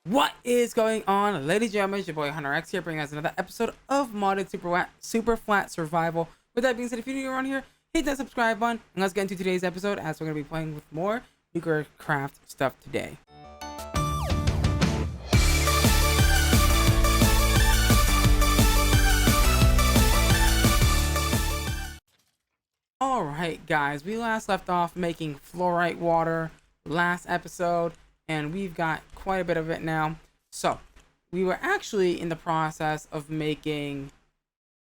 What is going on, ladies and gentlemen? It's your boy Hunterx here, bringing us another episode of modded super flat survival. With that being said, if you're new around here, hit that subscribe button, and let's get into today's episode, as we're going to be playing with more nuclear craft stuff today. Alright guys, we last left off making fluorite water last episode, and we've got quite a bit of it now. So we were actually in the process of making,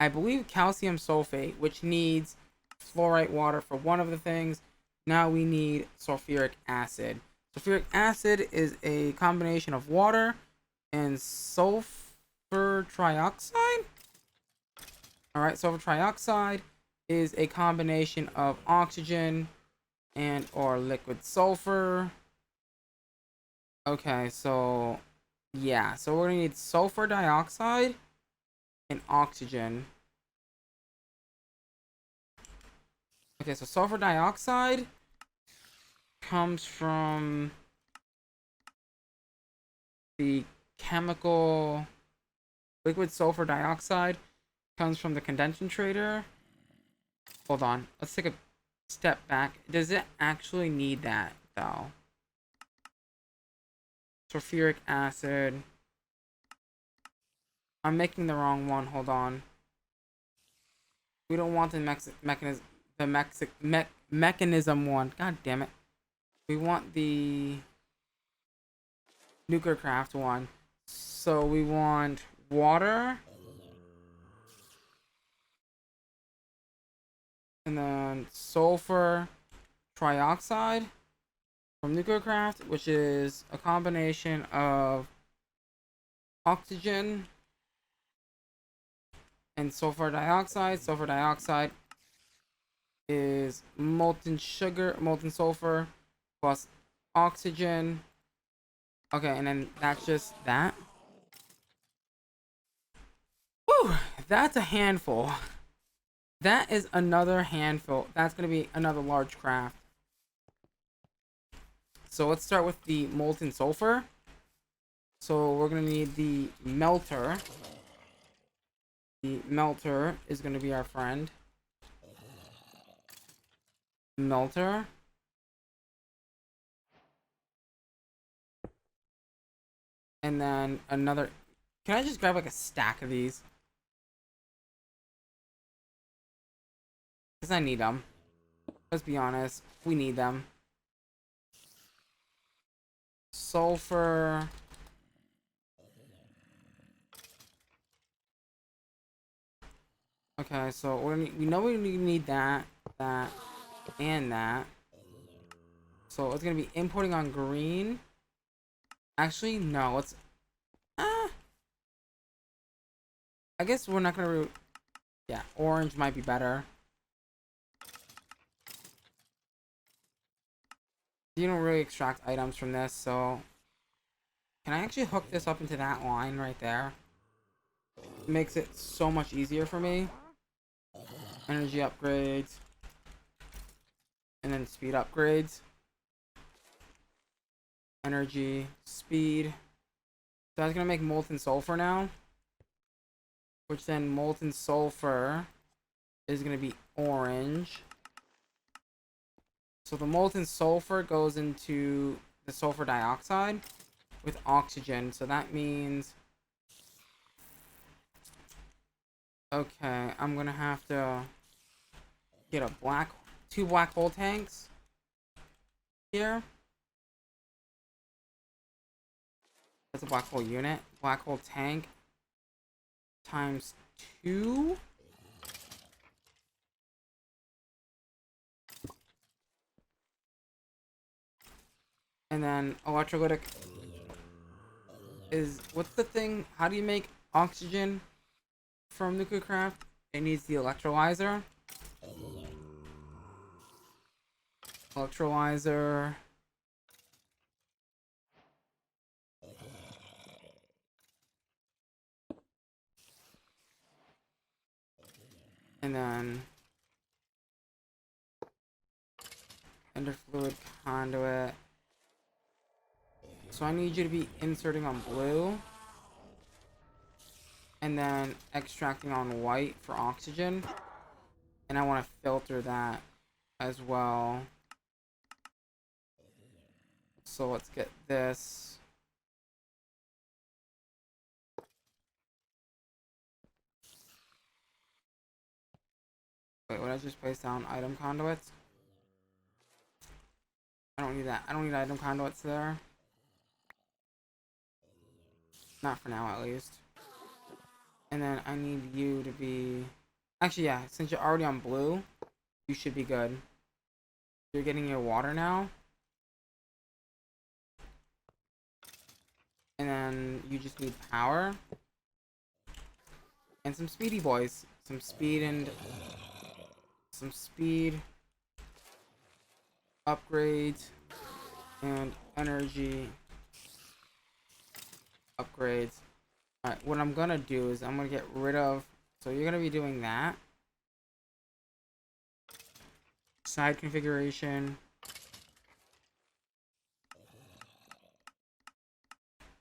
I believe, calcium sulfate, which needs fluorite water for one of the things. Now we need sulfuric acid. Sulfuric acid is a combination of water and sulfur trioxide. Alright, sulfur trioxide is a combination of oxygen and or liquid sulfur. Okay, so yeah, so we're gonna need sulfur dioxide and oxygen. Okay, so sulfur dioxide comes from the chemical. Liquid sulfur dioxide comes from the condensator. Hold on, let's take a step back. Does it actually need that though? Sulfuric acid. I'm making the wrong one. Hold on. We don't want the mechanism one. God damn it. We want the nuclear craft one. So we want water. And then sulfur trioxide from nuclear craft, which is a combination of oxygen and sulfur dioxide. Sulfur dioxide is molten sulfur plus oxygen. Okay, and then that's just that. Whew, that's a handful. That is another handful. That's going to be another large craft. So let's start with the molten sulfur. So we're going to need the melter. The melter is going to be our friend. Melter. And then another. Can I just grab like a stack of these? Because I need them. Let's be honest. We need them. Sulfur. Okay, so we know we need that, and that. So it's gonna be importing on green. Actually, no. Let's. I guess we're not gonna. Yeah, orange might be better. You don't really extract items from this, so can I actually hook this up into that line right there? It makes it so much easier for me. Energy upgrades, and then speed upgrades. Energy, speed. So that's gonna make molten sulfur now, which then molten sulfur is gonna be orange. So the molten sulfur goes into the sulfur dioxide with oxygen. So that means, okay, I'm gonna have to get two black hole tanks here. That's a black hole unit. Black hole tank times 2. And then electrolytic is, what's the thing? How do you make oxygen from nuclear craft? It needs the electrolyzer. Electrolyzer. And then ender fluid conduit. So I need you to be inserting on blue. And then extracting on white for oxygen. And I want to filter that as well. So let's get this. Wait, what did I just place down? Item conduits? I don't need that. I don't need item conduits there. Not for now, at least. And then I need you to be... Actually, yeah, since you're already on blue, you should be good. You're getting your water now. And then you just need power. And some speedy boys. Some speed and... Some speed... upgrades. And energy... upgrades. Alright, what I'm gonna do is I'm gonna get rid of... So you're gonna be doing that. Side configuration.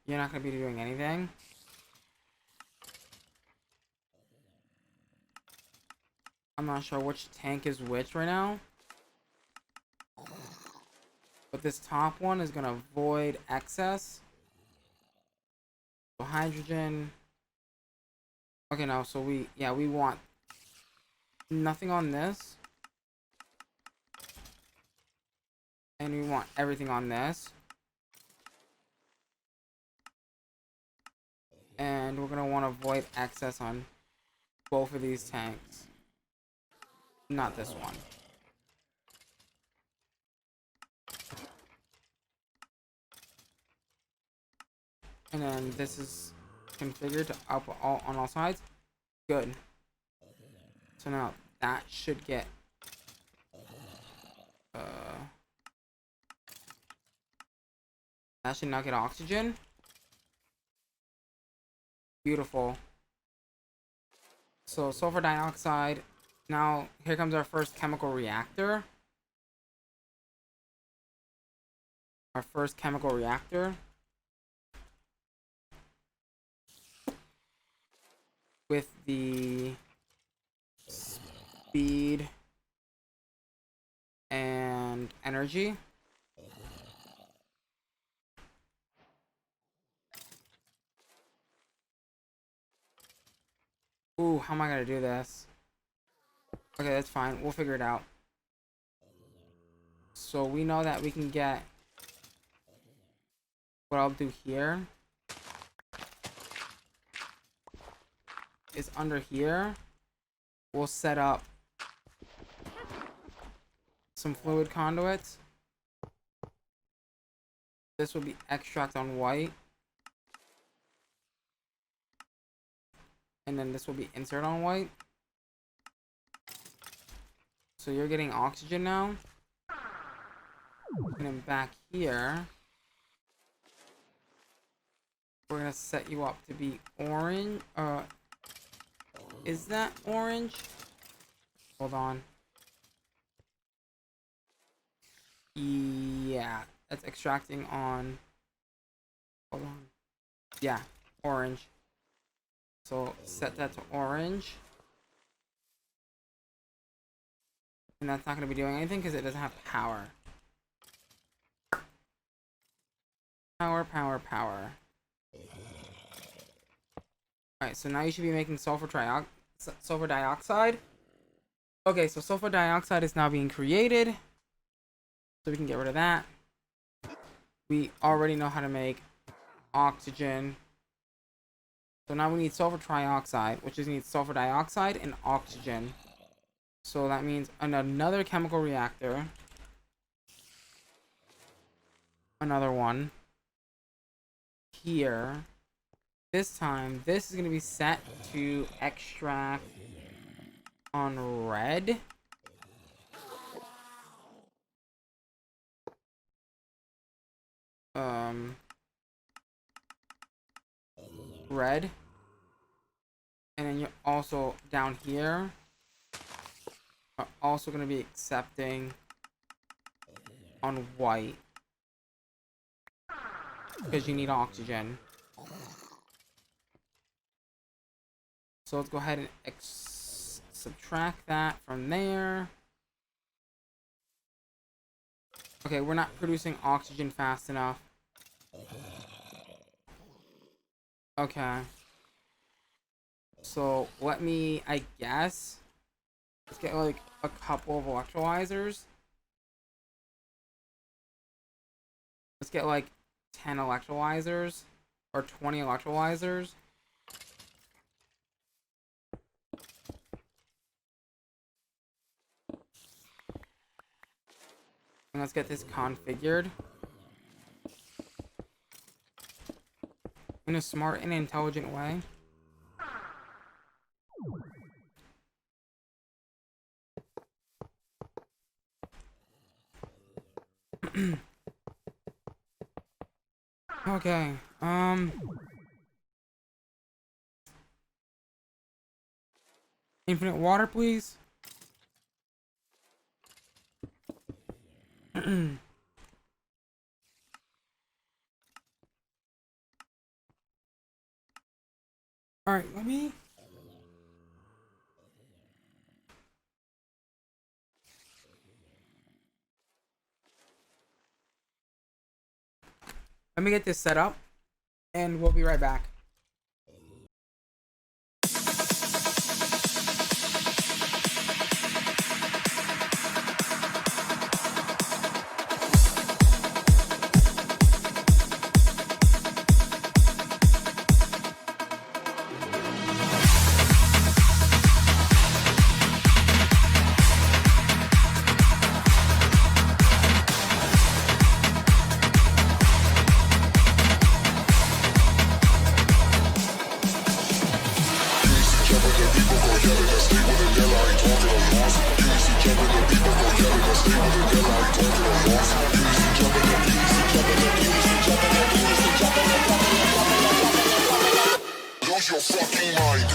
You're not gonna be doing anything. I'm not sure which tank is which right now. But this top one is gonna void excess. So hydrogen. Okay, no, so we want nothing on this. And we want everything on this. And we're gonna want to void access on both of these tanks. Not this one. And then this is configured to up all on all sides. Good. So now that should get that should now get oxygen. Beautiful. So sulfur dioxide. Now here comes our first chemical reactor. Our first chemical reactor. With the speed and energy. Ooh, how am I gonna do this? Okay, that's fine. We'll figure it out. So we know that we can get... What I'll do here is under here, we'll set up some fluid conduits. This will be extract on white. And then this will be insert on white. So you're getting oxygen now. And then back here, we're gonna set you up to be orange. Is that orange? Hold on. Yeah, that's extracting on. Hold on. Yeah, orange. So set that to orange. And that's not going to be doing anything because it doesn't have power. Power. Alright, so now you should be making sulfur dioxide. Okay, so sulfur dioxide is now being created. So we can get rid of that. We already know how to make oxygen. So now we need sulfur trioxide, which is needs sulfur dioxide and oxygen. So that means another chemical reactor. Another one. Here. This time, this is going to be set to extract on red. Red. And then you're also down here are also going to be accepting on white. because you need oxygen. So let's go ahead and subtract that from there. Okay, we're not producing oxygen fast enough. Okay. So let me, I guess, let's get like a couple of electrolyzers. Let's get like 10 electrolyzers or 20 electrolyzers. And let's get this configured in a smart and intelligent way. Okay, infinite water, please. Alright, let me get this set up and we'll be right back. Lose your fucking mind.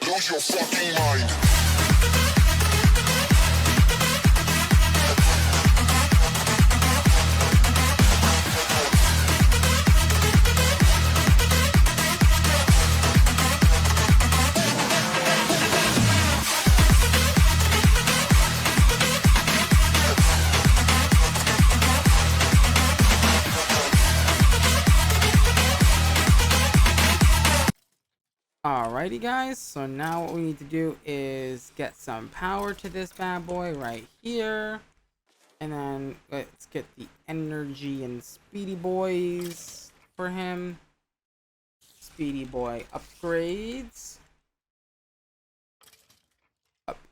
Lose your fucking mind. Alrighty guys, so now what we need to do is get some power to this bad boy right here. And then let's get the energy and speedy boys for him. Speedy boy upgrades.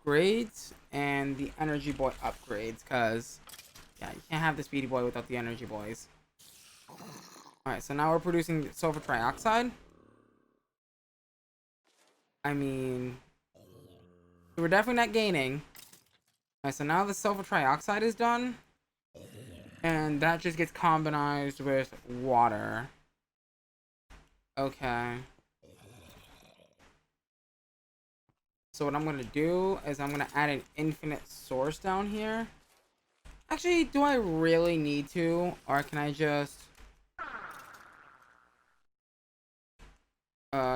upgrades and the energy boy upgrades, because yeah, you can't have the speedy boy without the energy boys. Alright, so now we're producing sulfur trioxide. I mean, we're definitely not gaining. Alright, so now the sulfur trioxide is done. And that just gets combined with water. Okay. So what I'm going to do is I'm going to add an infinite source down here. Actually, do I really need to? Or can I just...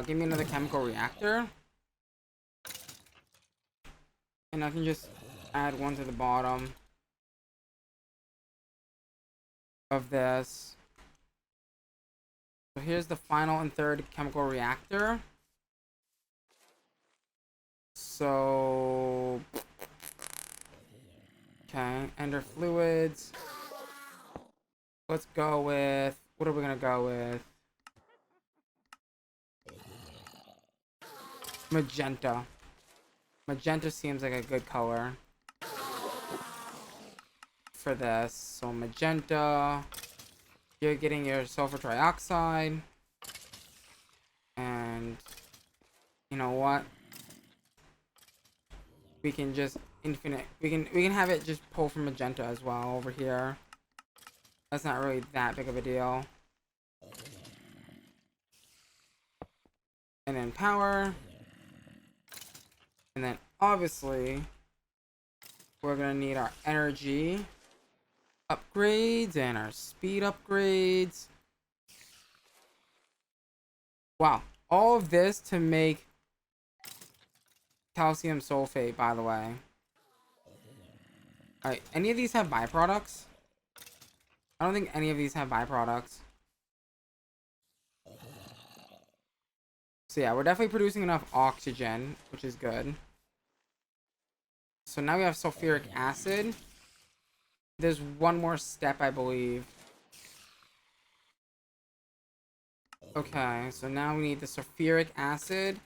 give me another chemical reactor. And I can just add one to the bottom of this. So here's the final and third chemical reactor. So... okay, ender fluids. Let's go with... what are we gonna go with? Magenta. Magenta seems like a good color for this. So magenta. You're getting your sulfur trioxide. And you know what? We can just infinite. We can have it just pull from magenta as well over here. That's not really that big of a deal. And then power. And then obviously we're gonna need our energy upgrades and our speed upgrades. Wow, all of this to make calcium sulfate, by the way. Alright, any of these have byproducts? I don't think any of these have byproducts. So yeah, we're definitely producing enough oxygen, which is good. So now we have sulfuric acid. There's one more step, I believe. Okay, so now we need the sulfuric acid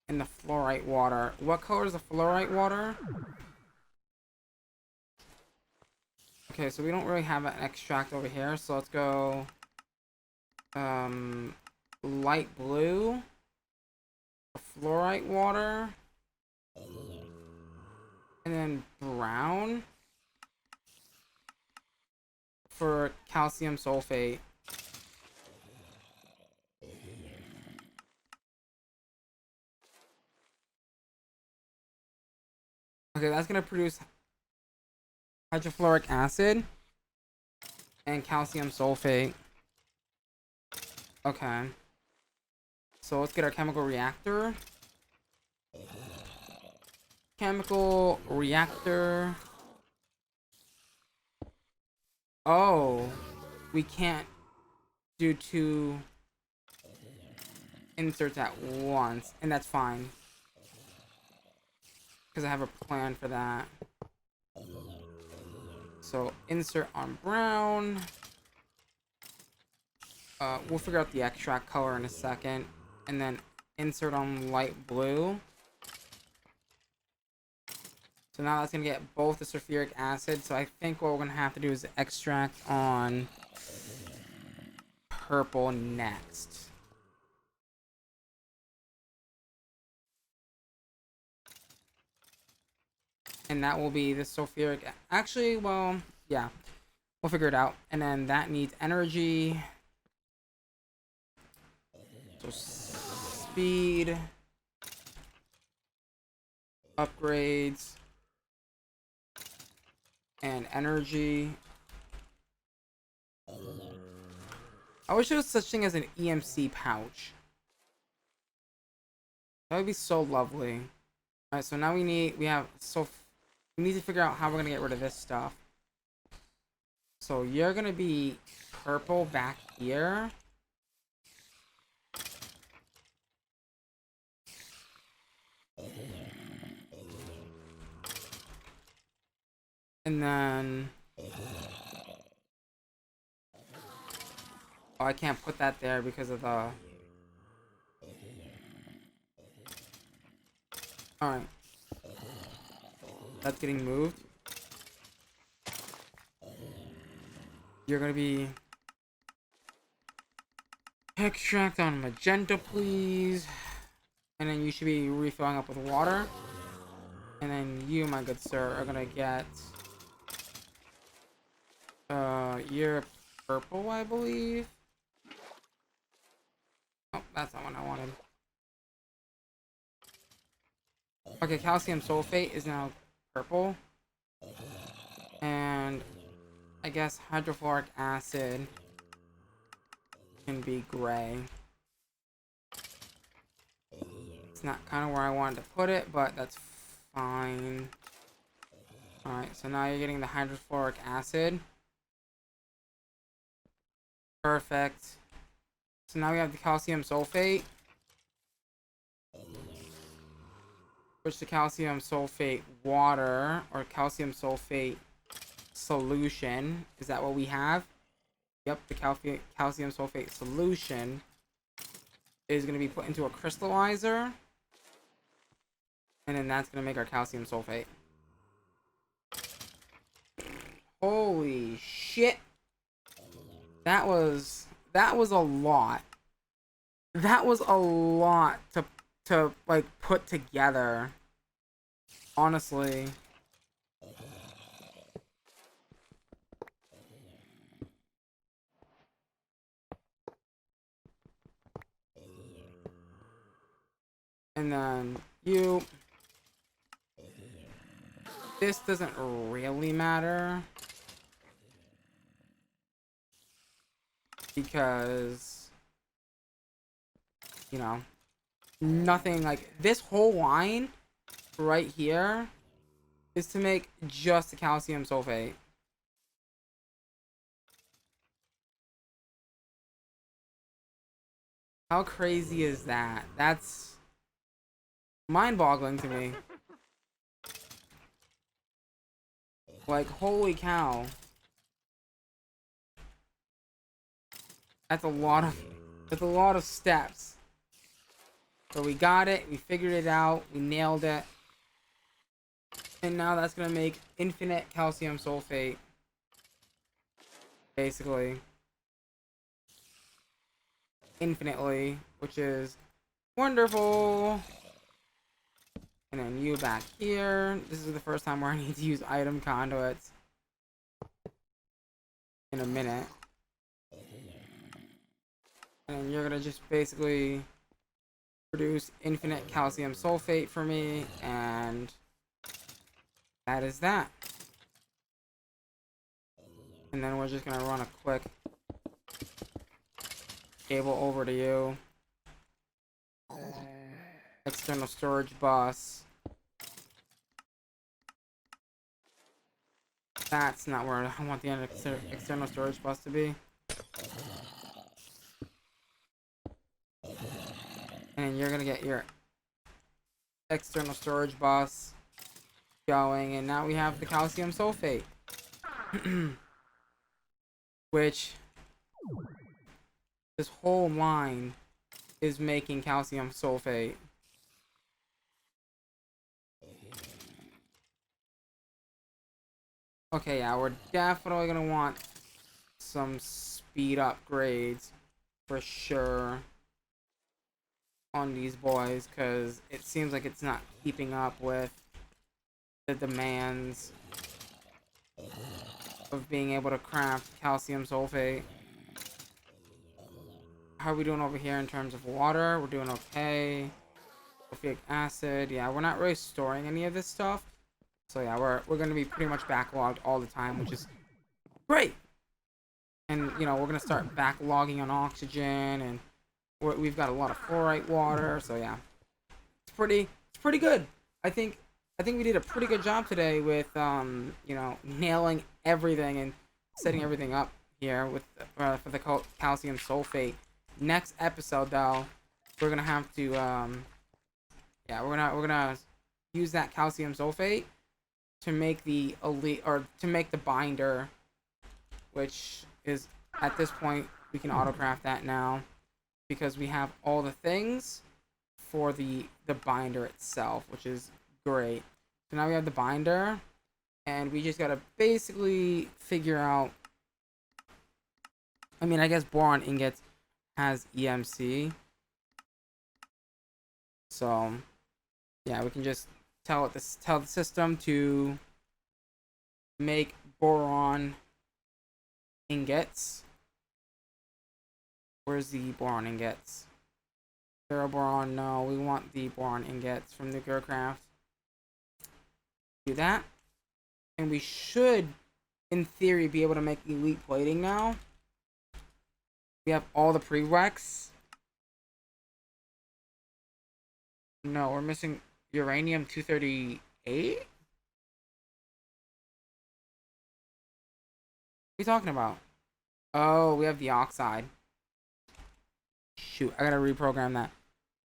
and the fluorite water. What color is the fluorite water? Okay, so we don't really have an extract over here, so let's go light blue, fluorite water, and then brown for calcium sulfate. Okay, that's gonna produce hydrofluoric acid and calcium sulfate. Okay. So let's get our chemical reactor. Chemical reactor. Oh, we can't do 2 inserts at once, and that's fine. Because I have a plan for that. So insert on brown. We'll figure out the extract color in a second. And then insert on light blue. So now that's going to get both the sulfuric acid. So I think what we're going to have to do is extract on purple next. And that will be the sulfuric. Actually, well, yeah. We'll figure it out. And then that needs energy. So speed. Upgrades. And energy. I wish there was such thing as an EMC pouch. That would be so lovely. Alright, so now we need to figure out how we're gonna get rid of this stuff. So you're gonna be purple back here. And then... oh, I can't put that there because of the... alright. that's getting moved. You're gonna be extract on magenta, please. And then you should be refilling up with water. And then you, my good sir, are gonna get you're purple, I believe. Oh, that's not what I wanted. Okay, calcium sulfate is now purple. And I guess hydrofluoric acid can be gray. It's not kind of where I wanted to put it, but that's fine. Alright, so now you're getting the hydrofluoric acid. Perfect. So now we have the calcium sulfate. Switch to calcium sulfate water, or calcium sulfate solution. Is that what we have? Yep, the calcium sulfate solution is going to be put into a crystallizer. And then that's going to make our calcium sulfate. Holy shit. That was a lot. That was a lot to like put together. Honestly. And then you. This doesn't really matter. Because, you know, nothing like this whole line right here is to make just the calcium sulfate. How crazy is that? That's mind-boggling to me. Like, holy cow. That's a lot of steps. So we got it, we figured it out, we nailed it. And now that's gonna make infinite calcium sulfate. Basically. Infinitely, which is wonderful. And then you back here. This is the first time where I need to use item conduits in a minute. And you're gonna just basically produce infinite calcium sulfate for me, and that is that. And then we're just gonna run a quick cable over to you. External storage bus. That's not where I want the external storage bus to be. And you're gonna get your external storage bus going, and now we have the calcium sulfate. Which this whole line is making calcium sulfate. Okay, yeah, we're definitely gonna want some speed upgrades for sure on these boys, because it seems like it's not keeping up with the demands of being able to craft calcium sulfate. How are we doing over here in terms of water? We're doing okay. Sulfuric acid, yeah, we're not really storing any of this stuff. So yeah, we're gonna be pretty much backlogged all the time, which is great. And you know, we're gonna start backlogging on oxygen, and we've got a lot of fluorite water. So yeah, it's pretty good. I think we did a pretty good job today with you know, nailing everything and setting everything up here with for the calcium sulfate. Next episode though, we're gonna have to yeah, we're gonna use that calcium sulfate to make the elite, or to make the binder, which is, at this point, we can autocraft that now because we have all the things for the binder itself, which is great. So now we have the binder, and we just gotta basically figure out. I mean, I guess boron ingots has EMC, so yeah, we can just tell the system to make boron ingots. Where's the boron ingots? Ferroboron, no, we want the boron ingots from the Gearcraft. Do that. And we should, in theory, be able to make elite plating now. We have all the prereqs. No, we're missing uranium 238? What are you talking about? Oh, we have the oxide. Shoot, I gotta reprogram that.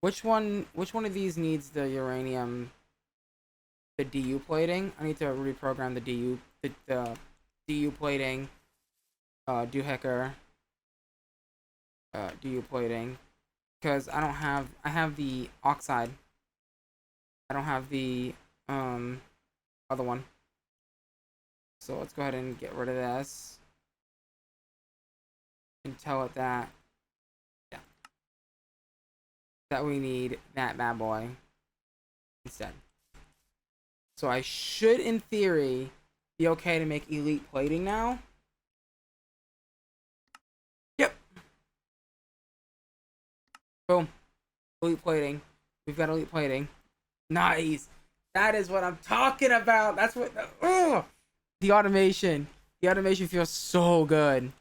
Which one of these needs the uranium, the DU plating? I need to reprogram the DU plating, doohickey, DU plating, because I have the oxide. I don't have the other one. So let's go ahead and get rid of this and tell it that we need that bad boy instead. So I should, in theory, be okay to make elite plating now. Yep. Boom. Elite plating. We've got elite plating. Nice. That is what I'm talking about. That's what. The automation. The automation feels so good.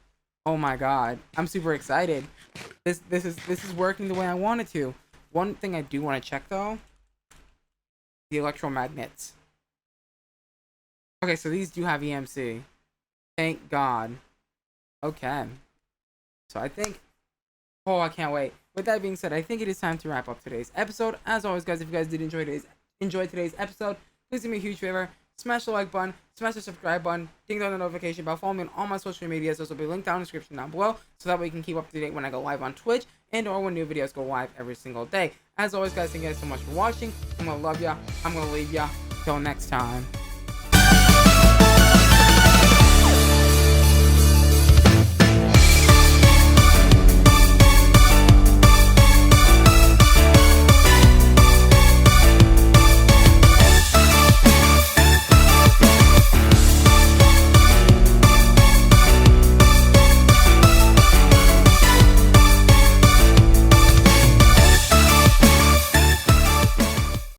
Oh my god. I'm super excited. This is working the way I want it to. One thing I do want to check though. The electromagnets. Okay, so these do have EMC. Thank God. Okay. So I think... Oh, I can't wait. With that being said, I think it is time to wrap up today's episode. As always, guys, if you guys did enjoy today's episode, please do me a huge favor. Smash the like button, smash the subscribe button, ding on the notification bell, follow me on all my social medias. Those will be linked down in the description down below, so that way you can keep up to date when I go live on Twitch and or when new videos go live every single day. As always, guys, thank you guys so much for watching. I'm gonna love ya. I'm gonna leave ya. Till next time.